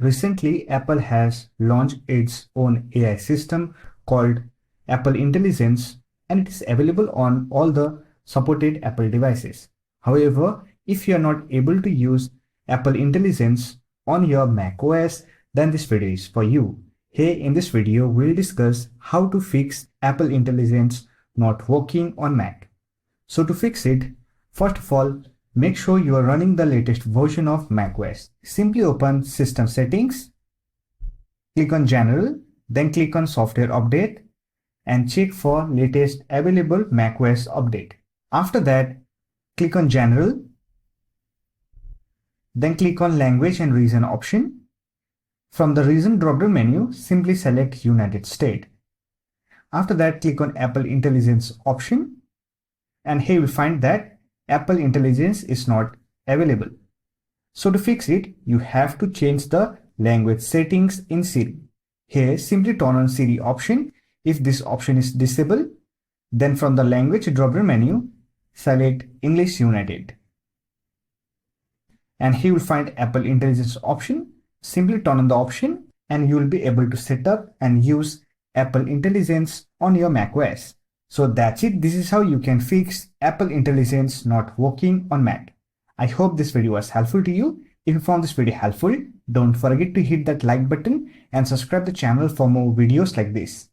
Recently, Apple has launched its own AI system called Apple Intelligence, and it is available on all the supported Apple devices. However, if you are not able to use Apple Intelligence on your macOS, then this video is for you. Here in this video, we'll discuss how to fix Apple Intelligence not working on Mac. So to fix it, first of all, make sure you are running the latest version of macOS. Simply open System Settings, click on General, then click on Software Update and check for latest available macOS update. After that, click on General, then click on Language and Region option. From the region drop-down menu, simply select United States. After that, click on Apple Intelligence option, and here we find that Apple Intelligence is not available. So to fix it, you have to change the language settings in Siri. Here, simply turn on Siri option. If this option is disabled, then from the language drop-down menu, select English United. And here you will find Apple Intelligence option. Simply turn on the option and you will be able to set up and use Apple Intelligence on your macOS. So that's it. This is how you can fix Apple Intelligence not working on Mac. I hope this video was helpful to you. If you found this video helpful, don't forget to hit that like button and subscribe the channel for more videos like this.